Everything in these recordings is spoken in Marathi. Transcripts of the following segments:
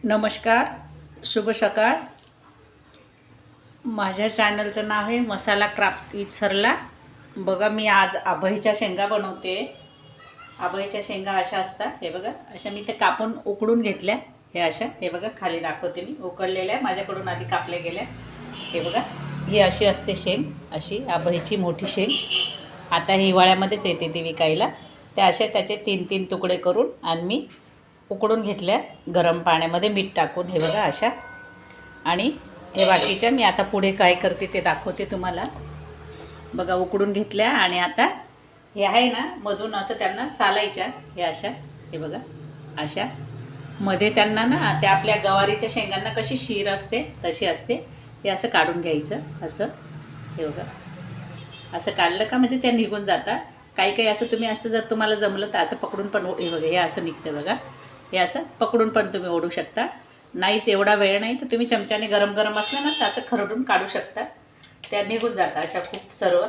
नमस्कार, शुभ सकाळ. माझ्या चॅनलचं नाव आहे मसाला क्राफ्ट विथ सरला. बघा, मी आज आभईच्या शेंगा बनवते. आभईच्या शेंगा अशा असतात, हे बघा. अशा मी ते कापून उकडून घेतल्या. हे अशा, हे बघा, खाली दाखवते मी. उकडलेल्या माझ्याकडून आधी कापल्या गेल्या. हे बघा, ही अशी असते शेंग, अशी आभईची मोठी शेंग. आता हिवाळ्यामध्येच येते ती विकायला. त्या अशा त्याचे 3-3 तुकडे करून आणि मी उकडून घेतल्या गरम पाण्यामध्ये मीठ टाकून. हे बघा अशा. आणि हे बाकीच्या मी आता पुढे काय करते ते दाखवते तुम्हाला. बघा, उकडून घेतल्या आणि आता हे आहे ना, मधून असं त्यांना सालायच्या. हे अशा, हे बघा अशा. मध्ये त्यांना ना, त्या आपल्या गवारीच्या शेंगांना कशी शीर असते तशी असते. हे असं काढून घ्यायचं असं. हे बघा, असं काढलं का म्हणजे त्या निघून जातात. काही असं तुम्ही असं जर तुम्हाला जमलं तर असं पकडून पण, हे बघा, हे असं निघतं बघा. हे असं पकडून पण तुम्ही ओढू शकता. नाहीच एवढा वेळ नाही तर तुम्ही चमच्याने गरम गरम असलं ना तर असं खरडून काढू शकता. त्या निघून जातात अशा खूप सर्व.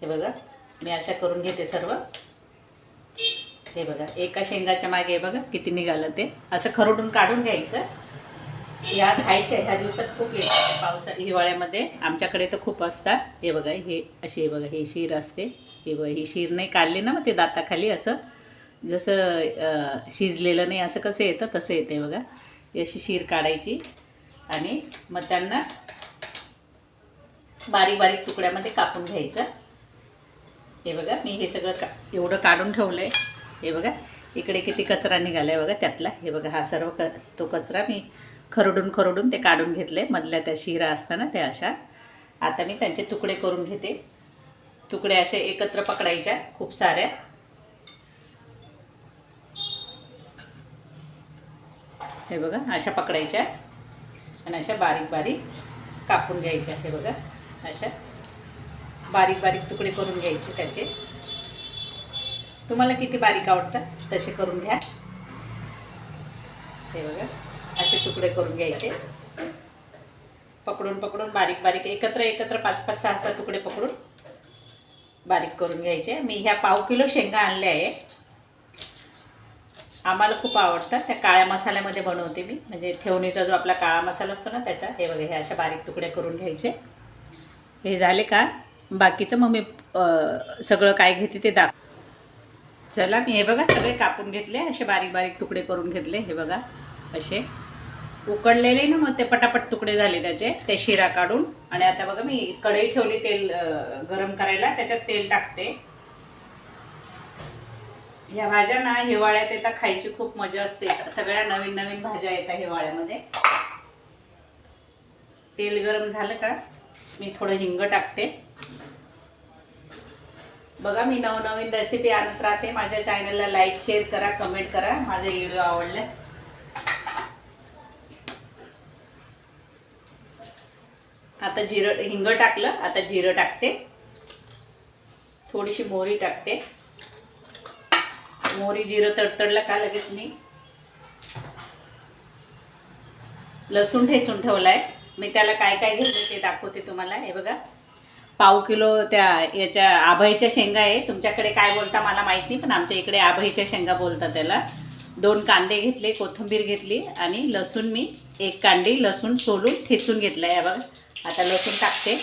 हे बघा, मी अशा करून घेते सर्व. हे बघा, एका शेंगाच्या मागे बघा किती निघालं ते. असं खरडून काढून घ्यायचं. या खायच्या ह्या दिवसात खूप येतात हिवाळ्यामध्ये. आमच्याकडे तर खूप असतात. हे बघा, हे अशी, हे बघा, हे शीर असते. हे बघा, ही शीर नाही काढली ना मग ते दाताखाली असं जसं शिजलेलं नाही असं कसं येतं तसं येते बघा. अशी शीर काढायची आणि मग त्यांना बारीक बारीक तुकड्यामध्ये कापून घ्यायचं. हे बघा, मी हे सगळं एवढं काढून ठेवलं आहे. हे बघा, इकडे किती कचरा निघाला आहे बघा त्यातला. हे बघा, हा सर्व तो कचरा मी खरडून ते काढून घेतले. मधल्या त्या शिरा असताना त्या अशा. आता मी त्यांचे तुकडे करून घेते. तुकडे असे एकत्र पकडायच्या खूप साऱ्या. हे बघा, अशा पकडायच्या आणि अशा बारीक बारीक कापून घ्यायच्या. हे बघा, अशा बारीक बारीक तुकडे करून घ्यायचे त्याचे. तुम्हाला किती बारीक आवडतात तसे करून घ्या. हे बघा, असे तुकडे करून घ्यायचे. पकडून बारीक बारीक एकत्र 5-5, 6-6 तुकडे पकडून बारीक करून घ्यायचे. मी ह्या 1/2 किलो शेंगा आणल्या आहे. आम्हाला खूप आवडतात. त्या काळ्या मसाल्यामध्ये बनवते मी, म्हणजे ठेवणीचा जो आपला काळा मसाला असतो ना त्याचा. हे बघा, हे अशा बारीक तुकडे करून घ्यायचे. हे झाले का बाकीचं मग मी सगळं काय घेते ते चला, मी हे बघा सगळे कापून घेतले. असे बारीक बारीक तुकडे करून घेतले. हे बघा, असे उकडलेले ना, मग ते पटापट तुकडे झाले त्याचे. ते शिरा काढून. आणि आता बघा, मी कढई ठेवली तेल गरम करायला. त्याच्यात तेल टाकते. ह्या भाज्या ना हिवाळ्यात येतात, खायची खूप मजा असते. सगळ्या नवीन नवीन भाज्या येतात हिवाळ्यामध्ये. तेल गरम झालं का मी थोडं हिंग टाकते. बघा, मी नवनवीन रेसिपी आणत राहते. माझ्या चॅनलला लाईक, शेअर करा, कमेंट करा माझे व्हिडिओ आवडल्यास. आता हिंग टाकलं. आता जिरं टाकते. थोडीशी मोहरी टाकते. मोहरी जिरं तडतडलं का लगेच मी लसूण ठेचून ठेवलाय. मी त्याला काय काय घेतलं ते दाखवते तुम्हाला. हे बघा, 1/2 किलो त्या याच्या आभईच्या शेंगा आहे. तुमच्याकडे काय बोलता मला माहिती नाही, पण आमच्या इकडे आभईच्या शेंगा बोलतात त्याला. 2 कांदे घेतले, कोथिंबीर घेतली आणि लसूण मी 1 कांडी लसूण सोलून ठेचून घेतला आहे. बघा, आता लसूण टाकते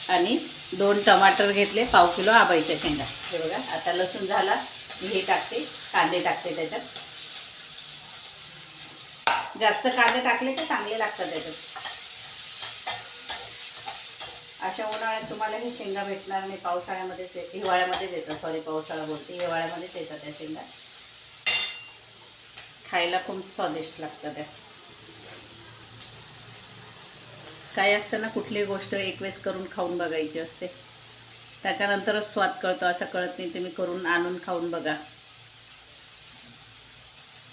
आणि 2 टमाटर घेतले 1/2 किलो आभईच्या शेंगा. हे बघा, आता लसूण झाला मी हे टाकते. कांदे टाकते त्याच्यात. जास्त कांदे टाकले तर चांगले लागतात त्याच्यात. अशा उन्हाळ्यात तुम्हाला हे शेंगा भेटणार नाही. पावसाळ्यामध्येच हिवाळ्यामध्येच येतात. सॉरी, पावसाळा बोलते, हिवाळ्यामध्येच येतात त्या शेंगा. खायला खूप स्वादिष्ट लागतात त्या. काय असतं ना, कुठलीही गोष्ट एक वेळेस करून खाऊन बघायची असते, त्याच्यानंतरच स्वाद कळतो. असं कळत नाही. तुम्ही करून आणून खाऊन बघा.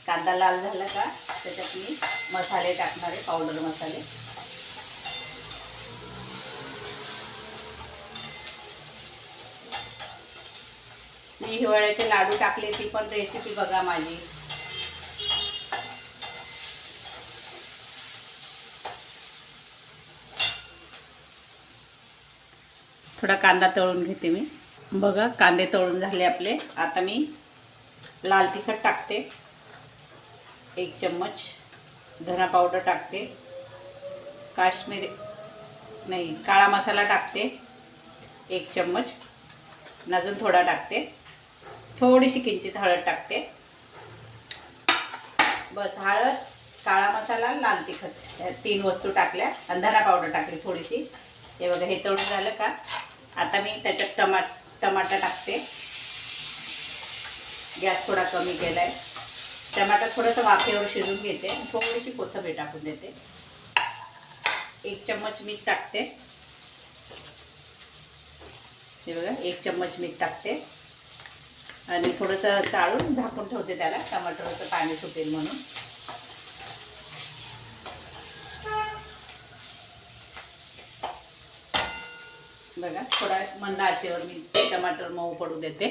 कांदा लाल झाला का त्याच्यात मी मसाले टाकणारे, पावडर मसाले. मी हिवाळ्याचे लाडू टाकले, ती पण रेसिपी बघा माझी. थोडा कांदा तळून घेते मी. बघा, कांदे तळून झाले आपले. आता मी लाल तिखट टाकते. 1 चम्मच धना पावडर टाकते, काश्मीरी नाही काळा मसाला टाकते 1 चम्मच, अजून थोडा टाकते, थोडीशी किंचित हळद टाकते, बस. हळद, काळा मसाला, लाल तिखट 3 वस्तू टाकल्या आणि धना पावडर टाकली थोडीशी. हे बघा, हे तळून झालं का आता मी त्याच्यात टमाटा टाकते. गॅस थोडा कमी केला आहे. टमाटा थोडंसं वाफेवर शिजून घेते, थोडीशी कोथिंबीर टाकून देते. 1 चम्मच मीठ टाकते. हे बघा, 1 चम्मच मीठ टाकते आणि थोडंसं चाळून झाकून ठेवते त्याला, टमाटरचं पाणी सुटेल म्हणून. बघा, थोडा मंद आचेवर मी टमाटर मऊ पडू देते.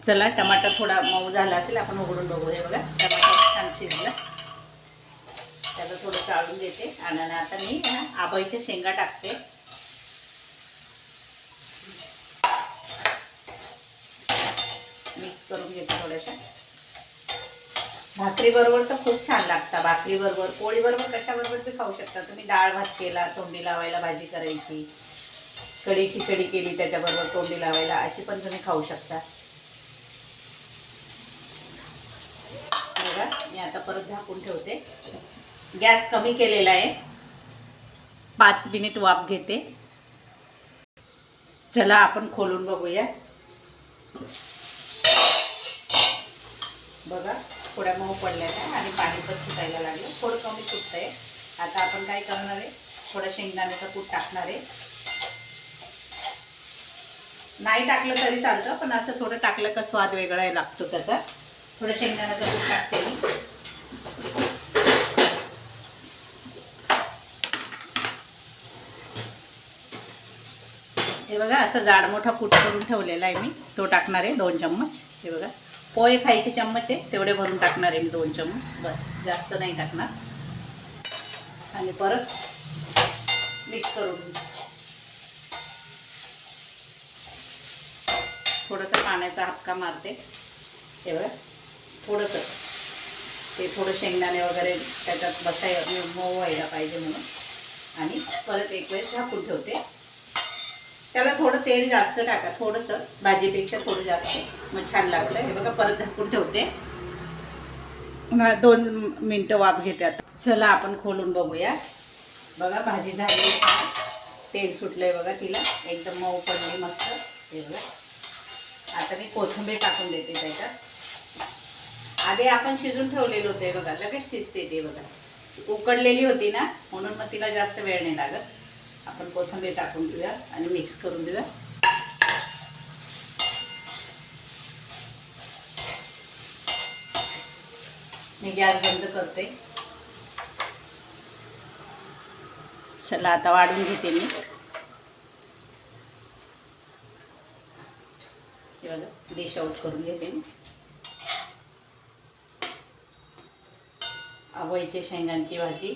चला, टमाटर थोडा मऊ झाला असेल, आपण उघडून बघू. हे बघा, टमाटर छान शिजलं. त्याला थोडं चाळून देते आणि आता मी आबईच्या शेंगा टाकते. मिक्स करून घेते थोड्याशा. भाकरीबरोबर तर खूप छान लागतात. भाकरीबरोबर, पोळीबरोबर, कशाबरोबर बी खाऊ शकता तुम्ही. डाळ भात केला, तोंडी लावायला भाजी करायची, कढी खिचडी केली त्याच्याबरोबर तोंडी लावायला, अशी पण तुम्ही खाऊ शकता. बघा, मी आता परत झाकून ठेवते. गॅस कमी केलेला आहे. 5 मिनिट वाफ घेते. चला, आपण खोलून बघूया. बघा, थोड्या मऊ पडल्या आहे आणि पाणी पण सुटायला लागलं, थोडं कमी सुटतं आहे. आता आपण काय करणार आहे, थोडं शेंगदाण्याचं कूट टाकणार आहे. नाही टाकलं तरी चालतं, पण असं थोडं टाकलं का स्वाद वेगळा लागतो त्याचा. थोडं शेंगदाण्याचं कूट टाकते मी. हे बघा, असं जाड मोठा कूट करून ठेवलेला आहे मी, तो टाकणार आहे 2 चम्मच. हे बघा, पोहे खायचे चम्मच आहे तेवढे भरून टाकणार आहे मी 2 चम्मच, बस, जास्त नाही टाकणार. आणि परत मिक्स करून थोडंसं पाण्याचा हपका मारते. हे बघा, थोडंसं ते थोडं शेंगदाणे वगैरे त्याच्यात मऊ व्हायला पाहिजे म्हणून. आणि परत एक वेळेस झाकून ठेवते. त्याला थोडं तेल जास्त टाका, थोडंसं भाजीपेक्षा थोडं जास्त, मग छान लागतं. हे बघा, परत झाकून ठेवते. 2 मिनटं वाफ घेते आता. चला, आपण खोलून बघूया. बघा, भाजी झाली, तेल सुटलंय बघा तिला, एकदम मऊ पडली मस्त. हे बघा, आता मी कोथिंबीर टाकून देते त्याच्यात. आधी आपण शिजून ठेवलेलं होतं. हे बघा, लगेच शिजते ते. बघा, उकडलेली होती ना, म्हणून मग तिला जास्त वेळ नाही लागत. आपण कोथिंबीर टाकून देऊया आणि मिक्स करून देऊया. मी गॅस बंद करते. चला, आता वाढून घेते मी. डिश आउट करून घेते मी. आबईच्या शेंगांची भाजी,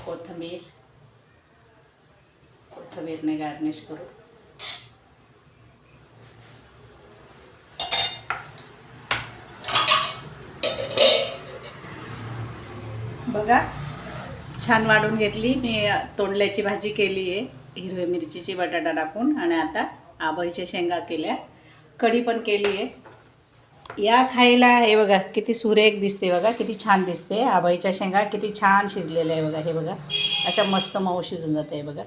कोथिंबीरने गार्निश करू. बघा, छान वाढून घेतली मी. तोंडल्याची भाजी केली आहे हिरव्या मिरचीची, बटाटा टाकून. आणि आता आबईच्या शेंगा केल्या, कढी पण केली आहे. या खायला. हे बघा, किती सुरेख दिसते. बघा, किती छान दिसते. आबईच्या शेंगा किती छान शिजलेल्या आहे. बघा, हे बघा, अशा मस्त मऊ शिजून जाते. बघा,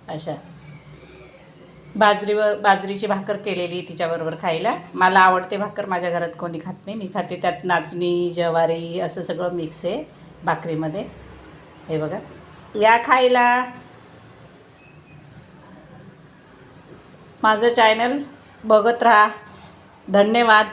अशा बाजरीची भाकर केलेली तिच्याबरोबर खायला. मला आवडते भाकर, माझ्या घरात कोणी खात नाही, मी खाते. त्यात नाचणी, ज्वारी असं सगळं मिक्स आहे भाकरीमध्ये. हे बघा, या खायला. माझं चॅनल बघत राहा. धन्यवाद.